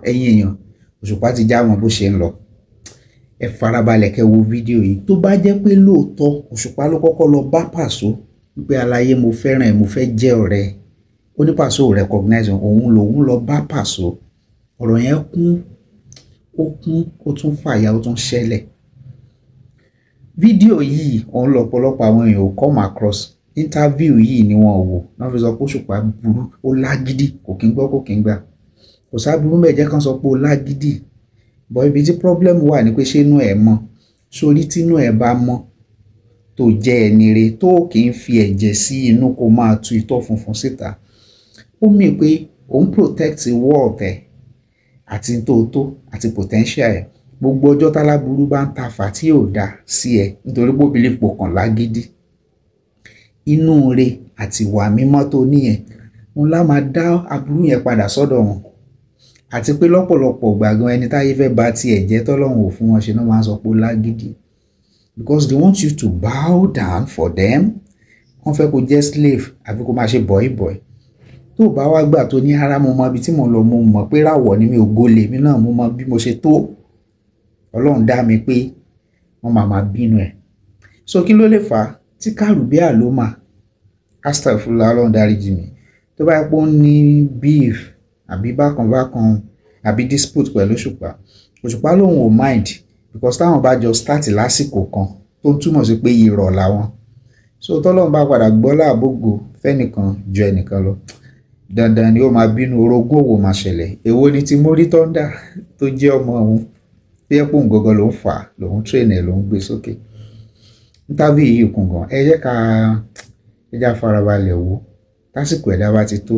ẹ̀yin èèyàn, Òṣùpá ti já wọn bó ṣe ń lọ. Ẹ farabalẹ̀ kẹ́ wo fídíò yìí. Tó bá jẹ́ pé lóòótọ́ Òṣùpá ló kọ́kọ́ lọ bá Paso wípé aláyé mo fẹ́ràn ẹ̀, mo fẹ́ jẹ́ ọ̀rẹ́. Ó ní Paso ò recognize òun lòun lọ bá Paso. Ọ̀rọ̀ yẹn kún, ó tún fàyà, ó tún ṣẹlẹ̀. Fídíò yìí òun lọ́pọ̀lọpọ̀ àwọn èèyàn ò come across. Interview yìí ni wọ́n wò. Wọ́n fi sọ pé Òṣùpá burú, ó lágídí, kò kí ń gbọ́, kò kí ń gbà. Kò sáburú mẹ́jẹ kan sọ pé ó lágídí. Bọ̀ ibi tí problem wà ní pé ṣé inú ẹ̀ mọ́. Sórí tí inú ẹ̀ bá mọ́ tó jẹ́ ẹni re tó kì í fi ẹ̀jẹ̀ sí inú kó máa tu itọ́ funfun síta. Ó mì pé òun protect world ẹ̀ àti tòótó àti potential ẹ̀. Gbogbo ọjọ́ táláburú bá ń ta fà tí ò dá sí ẹ nítorí pé ó believe pò kàn lágídí. Inú re àti ìwà mímọ́ tó níyẹn òun lá máa dá aburú yẹn padà sọ́dọ̀ wọn. Àti pé lọ́pọ̀lọpọ̀ gbàgán ẹni táyé fẹ́ bá ti ẹ̀jẹ̀ tọ́lọ́run ò fún wọn ṣe náà máa ń sọ pé ó lágídí. Because they want you to bow down for them. Wọ́n fẹ́ kó jẹ́ slave àbí kó máa ṣe boy. Tó bá wá gbà tó ní ara mo mọ ibi tí mo lọ, mo mọ̀ pé ràwọ̀ ni mi ò gólè mi náà, mo mọ bí mo ṣe tó. Ọlọ́run dá mi pé wọ́n máa bínú ẹ̀. So kí ló lè fà á tí Kàrúbíà ló mà astagfirullah Ọlọ́run dáríjì mi. Tó bá yẹ pé ó ní beef àbí bákan àbí dispute pẹ̀lú Òṣùpá lòun ò mind because táwọn bá jọ start lásìkò kan tó ń túmọ̀ sí pé irọ́ làwọn. So tọ́lọ́run bá padà gbọ́ láàbògbò fẹ́nìkan ju ẹnìkan lọ, dandan ni ó máa bínú, orogún òwò máa ṣẹlẹ̀. Èwo ni ti Mórí Thunder tó jẹ́ ọmọ òun tí ẹ pò ń gọ́gọ́ ló ń fà lòun train ẹ̀ lòun gbé sókè. Interview yìí kún gan. Ẹ jẹ́ ká ẹja farabalẹ̀ wò. Tásìkò ẹ̀dá bá ti tó,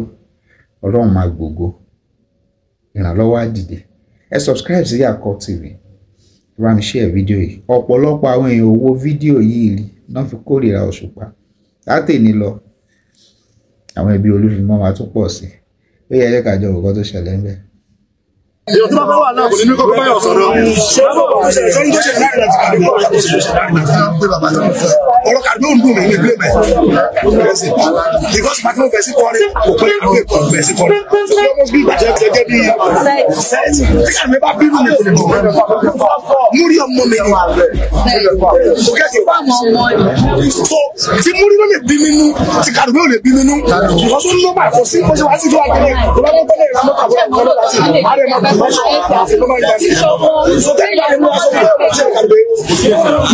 Ọlọ́run máa gbògo, ìrànlọ́wọ́ á dìde. Ẹ subscribe sí Yakob TV, ẹ bá mi share fídíò yìí. Ọ̀pọ̀lọpọ̀ àwọn èèyàn wo fídíò yìí rí náà fi kórìíra Òṣùpá. Látèní lọ àwọn ẹbí Olúfimọ́ máa tún pọ̀ sí. Ó yẹ ẹ ká jọ òkọ́ tó ṣẹlẹ̀ ń bẹ̀. Èèyàn tó bá fẹ́ wà náà kò ní ní kókó báyọ̀ sọ̀rọ̀. Sọ́ni tó ṣe láàrin láti kàdé kó ọ̀rọ̀ tó ṣe láàrin láti ọ̀rọ̀ kàdé ó ń dùn mí ní ilé mẹ́. Because pàtó mo fẹ́ sí kọ́rí, kò pé ìlú èkó fẹ́ sí kọ́rí. Ṣé ọmọ bí ìbàjẹ́ gẹ́gẹ́ bí sẹ́ẹ̀tì? Tí kàdé bá bínú mi kò ní dùn. Múrí ọmọ mi ni. Kò kẹ́sì bá mọ ọmọ ni. So tí múrí ló lè bí mi nú, tí kàdé ló lè bí mi nú. Because ó ń lọ́mọ àkọsí, ó ṣe wá sí ìjọba kẹ́lẹ́, kò bá mọ́ tẹ́lẹ̀ ìrámọ́ kàbọ̀ kọ́lọ́ láti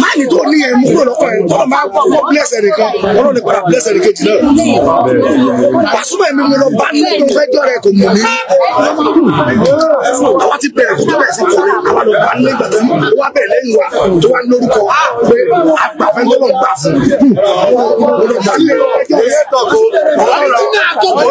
máàlì tó ní ẹ̀mú kúrò lọ́kọ̀ ẹ̀ tó máa kọ́ blẹ́sẹ̀ nìkan ọlọ́run lè padà blẹ́sẹ̀ nìkejì náà. Pasuma ẹ̀mí mo lọ bá ní tó fẹ́ jọ rẹ̀ kò mọ̀ ní. Àwa ti bẹ̀rẹ̀ kó tó bẹ̀rẹ̀ sí kọrin, àwa lọ bá ní ìgbà tó wá bẹ̀rẹ̀ lẹ́yìn wa tó wá lórúkọ pé àgbàfẹ́ tó lọ gbà fún. Olùdá ní ẹjọ́ yẹn tọ̀kọ̀ ọ̀rọ̀ tí náà tó kọ́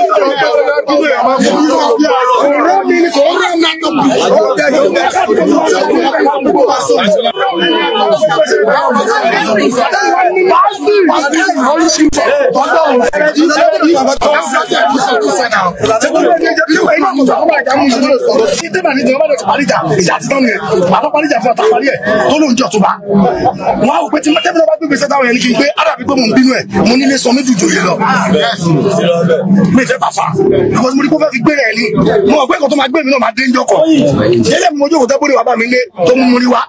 mojú kò tẹ́bùrì wà bá mi lé tó mú múrí wá.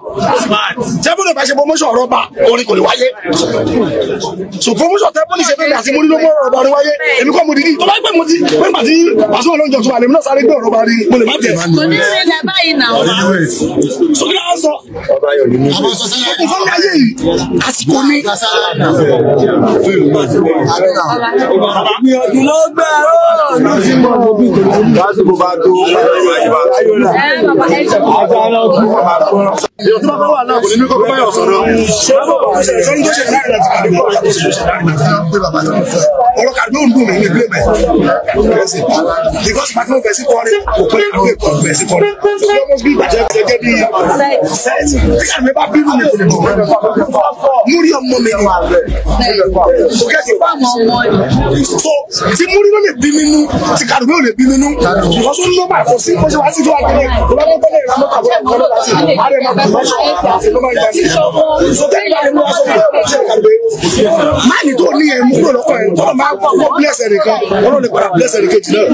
Tẹ́bùrì bá ṣe promotion ọ̀rọ̀ bá orin kò lè wáyé. So promotion tẹ́bùrì ṣe fẹ́mi àti múrí ló mú ọ̀rọ̀ bá orin wáyé. Èmi kọ́ mo dìdí. Tó bá gbé mo ti pé màá ti Pasuma lóúnjẹ tó wà lèmi náà sáré gbé ọ̀rọ̀ bá rí mo lè má jẹ. Kò ní ṣe ilẹ̀ báyìí náà. So kí ló sọ? Ọkùnrin fún mi ayé yìí àsìkò ní. Gbìyànjú ló gbẹ ọ́ ló ti mọ̀ òbí tó ti mọ̀. Lásìkò bá tó Èèyàn tó bá fẹ́ wà náà kò ní ní kókó báyọ̀ sọ̀rọ̀. Sọ́ni tó ṣe láàrin láti kàdé kó ọ̀rọ̀ tó ṣe láàrin láti ọ̀rọ̀ kàdé ó ń dùn mí ní ilé mẹ́. Because pàtó mo fẹ́ sí kọ́rí, kò pé ìlú èkó fẹ́ sí kọ́rí. Ṣé ọmọ bí ìbàjẹ́ gẹ́gẹ́ bí sẹ́ẹ̀tì? Tí kàdé bá bínú mi kò ní dùn. Múrí ọmọ mi ni. Kò kẹ́sì bá mọ ọmọ ni. So tí múrí ló lè bí mi nú, tí kàdé ló lè bí mi nú. Because ó ń lọ́mọ àkọsí, ó ṣe wá sí ìjọba kẹ́lẹ́, kò bá mọ́ tẹ́lẹ̀ ìrámọ́ kàbọ̀ kọ́lọ́ láti máàlì tó ní ẹ̀mú kúrò lọ́kọ̀ ẹ̀ tọ́lọ̀ máa kọ́ blẹ́sẹ̀ nìkan wọ́n lè padà blẹ́sẹ̀ ní kejì náà.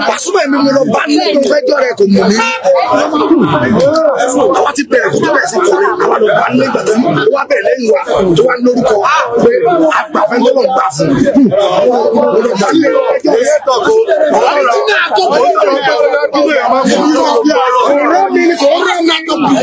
Pasuma mi mo lọ bá ní tó fẹ́ jọ rẹ̀ kò mọ̀ mí. Àwa ti bẹ̀rẹ̀ kó tó bẹ̀rẹ̀ sí kọrin àwa lọ bá ní ìgbà tó wá bẹ̀rẹ̀ lẹ́yìn wa tó wá lórúkọ pé àgbàfẹ́ tó lọ gbà fún. Mo lọ bá ní ẹjọ́ rẹ̀ tọ̀kọ̀ ọ̀rọ̀ mi ni kò rọ̀ náà tó bí.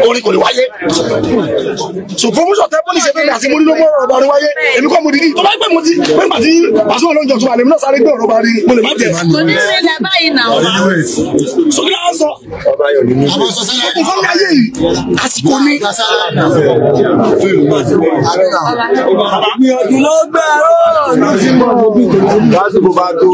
Orin kò lè wáyé. So promotion tẹ́ bọ́ọ̀lì ṣe fẹ́mi àti mo ní ló mọ́ ọ̀rọ̀ bá rí wáyé. Èmi kọ́ mo dìdí. Tó bá gbé mo ti pé màá ti Pasuma lọ́njọ́ tó wà lèmi náà sáré gbé ọ̀rọ̀ bá rí mo lè má jẹ. Kò ní ṣe lẹ báyìí náà. So kí ló ń sọ? Nǹkan ní ayé yìí àsìkò ní. Ìyànjú ló gbẹ̀rọ ló ti mọ̀ òbí tó lásìkò bá tó.